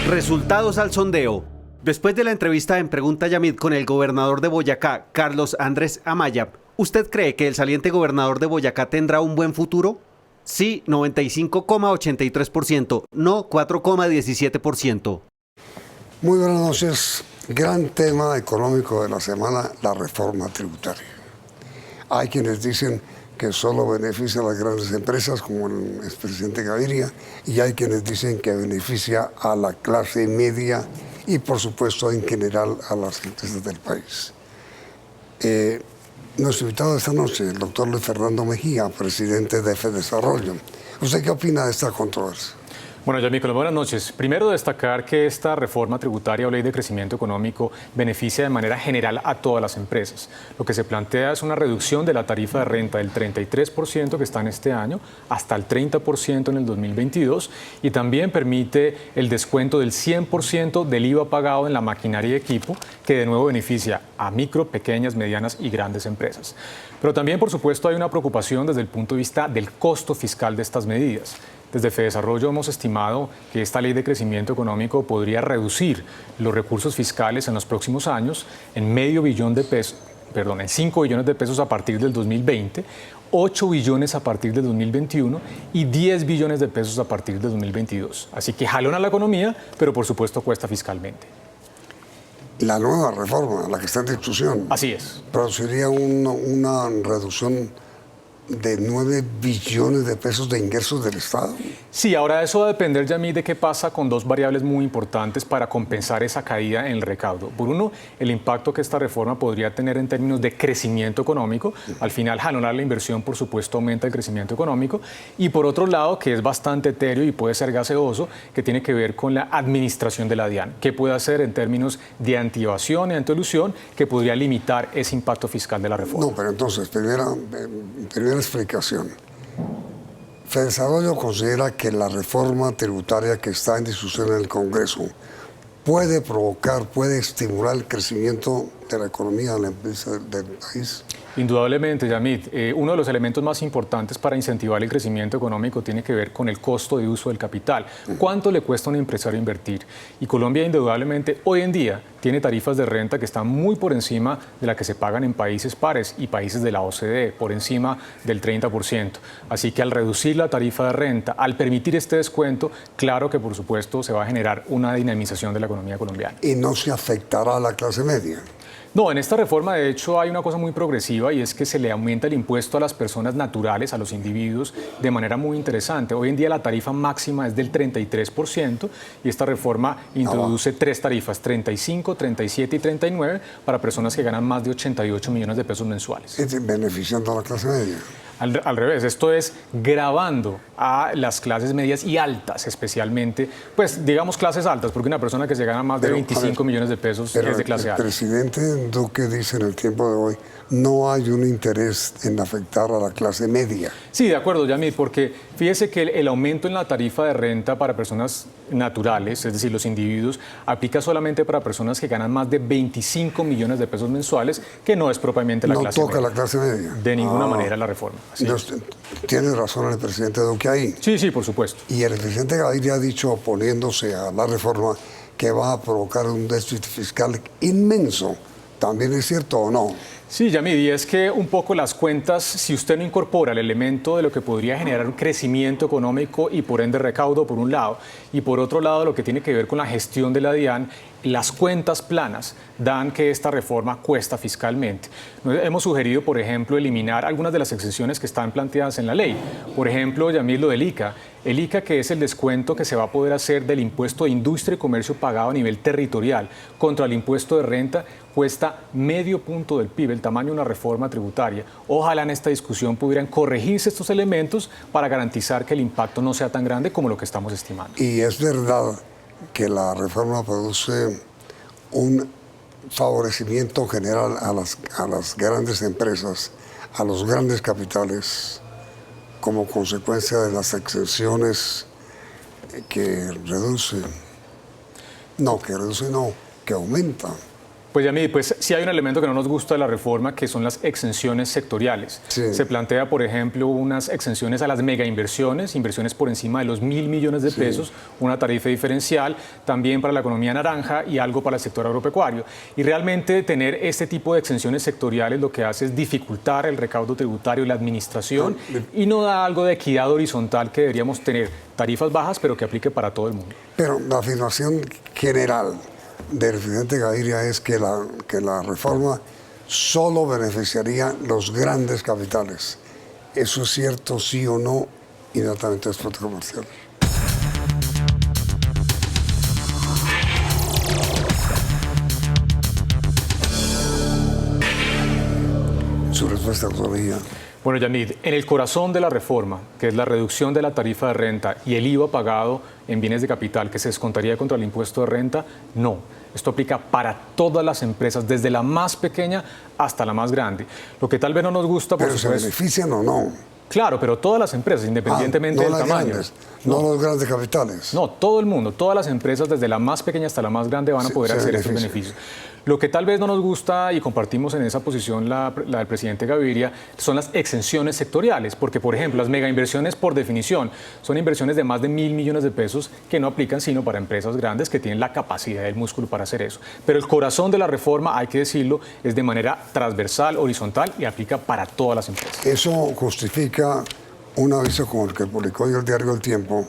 Resultados al sondeo. Después de la entrevista en Pregunta Yamit con el gobernador de Boyacá, Carlos Andrés Amaya, ¿usted cree que el saliente gobernador de Boyacá tendrá un buen futuro? Sí, 95,83%, no 4,17%. Muy buenas noches. Gran tema económico de la semana, la reforma tributaria. Hay quienes dicen que solo beneficia a las grandes empresas, como el expresidente Gaviria, y hay quienes dicen que beneficia a la clase media y, por supuesto, en general a las empresas del país. Nuestro invitado esta noche, el doctor Luis Fernando Mejía, presidente de FEDesarrollo. ¿Usted qué opina de esta controversia? Bueno, Yamit, buenas noches. Primero, destacar que esta reforma tributaria o ley de crecimiento económico beneficia de manera general a todas las empresas. Lo que se plantea es una reducción de la tarifa de renta del 33% que está en este año hasta el 30% en el 2022 y también permite el descuento del 100% del IVA pagado en la maquinaria y equipo, que de nuevo beneficia a micro, pequeñas, medianas y grandes empresas. Pero también, por supuesto, hay una preocupación desde el punto de vista del costo fiscal de estas medidas. Desde FEDesarrollo hemos estimado que esta ley de crecimiento económico podría reducir los recursos fiscales en los próximos años en en 5 billones de pesos a partir del 2020, 8 billones a partir del 2021 y 10 billones de pesos a partir del 2022. Así que jalona la economía, pero por supuesto cuesta fiscalmente. La nueva reforma, la que está en discusión, así es, produciría una reducción de 9 billones de pesos de ingresos del Estado. Sí, ahora eso va a depender, Yamit, de qué pasa con dos variables muy importantes para compensar esa caída en el recaudo. Por uno, el impacto que esta reforma podría tener en términos de crecimiento económico. Al final, jalonar la inversión, por supuesto, aumenta el crecimiento económico. Y por otro lado, que es bastante etéreo y puede ser gaseoso, que tiene que ver con la administración de la DIAN. ¿Qué puede hacer en términos de antievasión y antielusión que podría limitar ese impacto fiscal de la reforma? No, pero entonces, primera explicación. FEDesarrollo considera que la reforma tributaria que está en discusión en el Congreso puede provocar, puede estimular el crecimiento de la economía de la empresa del país. Indudablemente, Yamit. Uno de los elementos más importantes para incentivar el crecimiento económico tiene que ver con el costo de uso del capital. ¿Cuánto le cuesta a un empresario invertir? Y Colombia, indudablemente, hoy en día tiene tarifas de renta que están muy por encima de la que se pagan en países pares y países de la OCDE, por encima del 30%. Así que al reducir la tarifa de renta, al permitir este descuento, claro que, por supuesto, se va a generar una dinamización de la economía colombiana. ¿Y no se afectará a la clase media? No, en esta reforma de hecho hay una cosa muy progresiva y es que se le aumenta el impuesto a las personas naturales, a los individuos, de manera muy interesante. Hoy en día la tarifa máxima es del 33% y esta reforma introduce tres tarifas, 35, 37 y 39, para personas que ganan más de 88 millones de pesos mensuales. ¿Es beneficiando a la clase media? Al revés, esto es gravando a las clases medias y altas, especialmente, pues digamos clases altas, porque una persona que se gana más de 25 millones de pesos es de clase alta. El presidente Duque dice en el tiempo de hoy, no hay un interés en afectar a la clase media. Sí, de acuerdo, Yamit, porque fíjese que el aumento en la tarifa de renta para personas naturales, es decir, los individuos, aplica solamente para personas que ganan más de 25 millones de pesos mensuales, que no es propiamente la clase media. No toca la clase media. De ninguna manera la reforma. Tiene razón el presidente Duque ahí. Sí, sí, por supuesto. Y el presidente Gaviria ha dicho, oponiéndose a la reforma, que va a provocar un déficit fiscal inmenso. ¿También es cierto o no? Sí, Yamid, y es que un poco las cuentas, si usted no incorpora el elemento de lo que podría generar un crecimiento económico y por ende recaudo por un lado, y por otro lado lo que tiene que ver con la gestión de la DIAN, las cuentas planas dan que esta reforma cuesta fiscalmente. Hemos sugerido, por ejemplo, eliminar algunas de las exenciones que están planteadas en la ley. Por ejemplo, Yamid, lo del ICA. El ICA, que es el descuento que se va a poder hacer del impuesto de industria y comercio pagado a nivel territorial contra el impuesto de renta, cuesta medio punto del PIB, el tamaño de una reforma tributaria. Ojalá en esta discusión pudieran corregirse estos elementos para garantizar que el impacto no sea tan grande como lo que estamos estimando. Y es verdad que la reforma produce un favorecimiento general a las grandes empresas, a los grandes capitales, como consecuencia de las exenciones que reduce, que aumenta Pues Yamid, pues sí hay un elemento que no nos gusta de la reforma, que son las exenciones sectoriales. Sí. Se plantea, por ejemplo, unas exenciones a las mega inversiones, inversiones por encima de los 1.000 millones de pesos, una tarifa diferencial, también para la economía naranja y algo para el sector agropecuario. Y realmente tener este tipo de exenciones sectoriales lo que hace es dificultar el recaudo tributario y la administración y no da algo de equidad horizontal que deberíamos tener, tarifas bajas, pero que aplique para todo el mundo. Pero la afirmación general del presidente Gaviria es que la reforma solo beneficiaría los grandes capitales. ¿Eso es cierto, sí o no? Inmediatamente después de comercial. Su respuesta, doctor Mejía. Bueno, Yamid, en el corazón de la reforma, que es la reducción de la tarifa de renta y el IVA pagado en bienes de capital que se descontaría contra el impuesto de renta, no. Esto aplica para todas las empresas, desde la más pequeña hasta la más grande. Lo que tal vez no nos gusta, por ¿Pero supuesto... se benefician o no? Claro, pero todas las empresas, independientemente no del las tamaño. Grandes, no los grandes capitales. No, todo el mundo, todas las empresas, desde la más pequeña hasta la más grande, van a poder acceder a esos beneficios. Lo que tal vez no nos gusta, y compartimos en esa posición la del presidente Gaviria, son las exenciones sectoriales, porque, por ejemplo, las megainversiones, por definición, son inversiones de más de 1.000 millones de pesos que no aplican sino para empresas grandes que tienen la capacidad del músculo para hacer eso. Pero el corazón de la reforma, hay que decirlo, es de manera transversal, horizontal y aplica para todas las empresas. Eso justifica un aviso como el que publicó hoy el diario El Tiempo,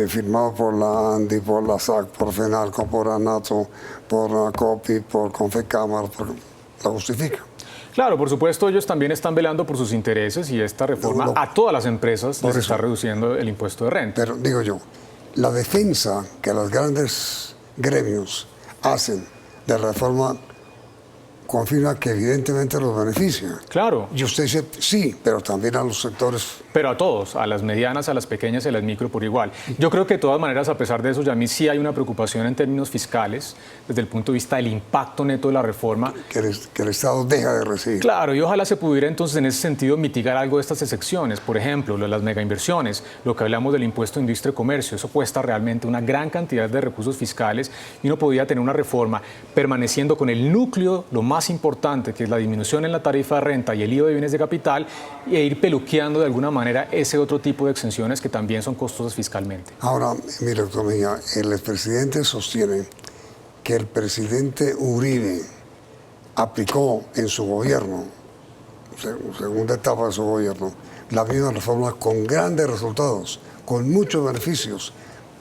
firmado por la ANDI, por la SAC, por FENALCO, por ANATO, por la COPI, por Confecámara, la justifica. Claro, por supuesto, ellos también están velando por sus intereses y esta reforma a todas las empresas les está reduciendo el impuesto de renta. Pero digo yo, la defensa que los grandes gremios hacen de reforma confirma que evidentemente los beneficia. Claro. Y usted dice, sí, pero también a los sectores. Pero a todos, a las medianas, a las pequeñas y a las micro por igual. Yo creo que de todas maneras, a pesar de eso, Yamid, sí hay una preocupación en términos fiscales, desde el punto de vista del impacto neto de la reforma. Que el Estado deja de recibir. Claro, y ojalá se pudiera entonces en ese sentido mitigar algo de estas excepciones. Por ejemplo, lo de las megainversiones, lo que hablamos del impuesto de industria y comercio, eso cuesta realmente una gran cantidad de recursos fiscales y uno podría tener una reforma permaneciendo con el núcleo, lo más importante, que es la disminución en la tarifa de renta y el IVA de bienes de capital, e ir peluqueando de alguna manera ese otro tipo de exenciones que también son costosas fiscalmente. Ahora, mire, doctor Mejía, el expresidente sostiene que el presidente Uribe aplicó en su gobierno, segunda etapa de su gobierno, la misma reforma con grandes resultados, con muchos beneficios,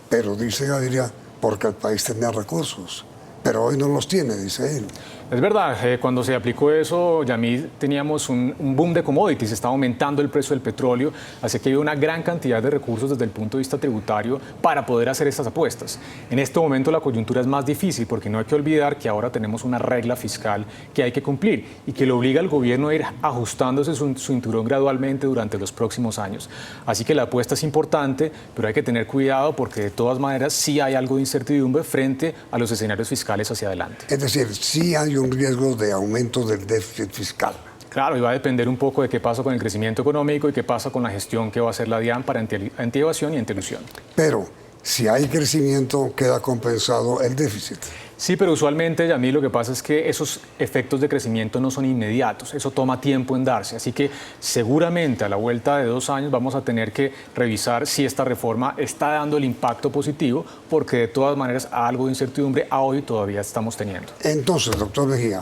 pero dice Gaviria, porque el país tenía recursos, pero hoy no los tiene, dice él. Es verdad, cuando se aplicó eso, Yamid, teníamos un boom de commodities, estaba aumentando el precio del petróleo, así que había una gran cantidad de recursos desde el punto de vista tributario para poder hacer estas apuestas. En este momento la coyuntura es más difícil porque no hay que olvidar que ahora tenemos una regla fiscal que hay que cumplir y que le obliga al gobierno a ir ajustándose su cinturón gradualmente durante los próximos años. Así que la apuesta es importante, pero hay que tener cuidado porque de todas maneras sí hay algo de incertidumbre frente a los escenarios fiscales hacia adelante. Es decir, sí hay un riesgo de aumento del déficit fiscal. Claro, y va a depender un poco de qué pasa con el crecimiento económico y qué pasa con la gestión que va a hacer la DIAN para anti-evasión y anti-elusión. Pero si hay crecimiento, queda compensado el déficit. Sí, pero usualmente, Yamid, lo que pasa es que esos efectos de crecimiento no son inmediatos, eso toma tiempo en darse, así que seguramente a la vuelta de 2 años vamos a tener que revisar si esta reforma está dando el impacto positivo, porque de todas maneras algo de incertidumbre a hoy todavía estamos teniendo. Entonces, doctor Mejía,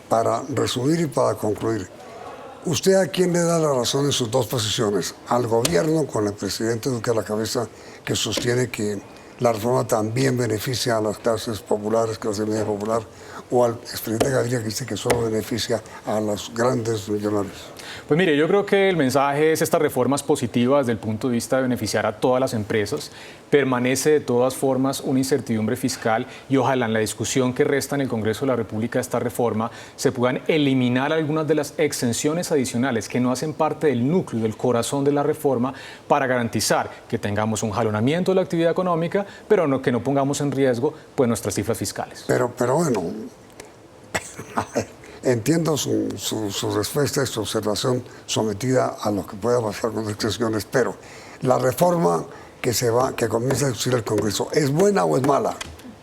para resumir y para concluir, ¿usted a quién le da la razón en sus dos posiciones? ¿Al gobierno, con el presidente Duque a la cabeza, que sostiene que la reforma también beneficia a las clases populares, clase media popular, o al expresidente Gaviria, que dice que solo beneficia a los grandes millonarios? Pues mire, yo creo que el mensaje es estas reformas positivas desde el punto de vista de beneficiar a todas las empresas. Permanece de todas formas una incertidumbre fiscal y ojalá en la discusión que resta en el Congreso de la República de esta reforma se puedan eliminar algunas de las exenciones adicionales que no hacen parte del núcleo, del corazón de la reforma, para garantizar que tengamos un jalonamiento de la actividad económica, pero que no pongamos en riesgo pues, nuestras cifras fiscales. Pero bueno, entiendo su respuesta y su observación sometida a lo que pueda pasar con las excepciones, pero la reforma que comienza a discutir el Congreso, ¿es buena o es mala?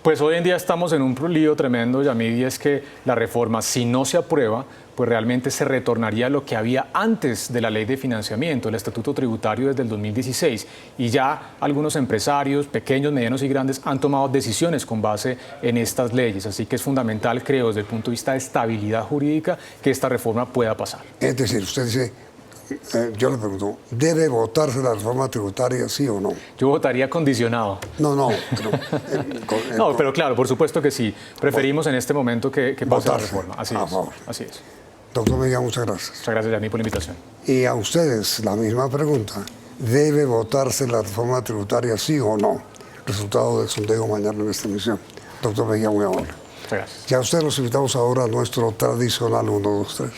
Pues hoy en día estamos en un lío tremendo, Yamid, y es que la reforma, si no se aprueba, pues realmente se retornaría a lo que había antes de la ley de financiamiento, el estatuto tributario desde el 2016. Y ya algunos empresarios, pequeños, medianos y grandes, han tomado decisiones con base en estas leyes. Así que es fundamental, creo, desde el punto de vista de estabilidad jurídica, que esta reforma pueda pasar. Es decir, usted dice, yo le pregunto, ¿debe votarse la reforma tributaria, sí o no? Yo votaría condicionado. No, No, pero claro, por supuesto que sí. Preferimos en este momento que pase la votarse, reforma. Así a es. favor. Así es. Doctor Mejía, muchas gracias. Muchas gracias, Yamid, por la invitación. Y a ustedes la misma pregunta, ¿debe votarse la reforma tributaria, sí o no? Resultado del sondeo mañana en esta emisión. Doctor Mejía, muy amable. Muchas gracias. Ya a ustedes los invitamos ahora a nuestro tradicional 1, 2, 3.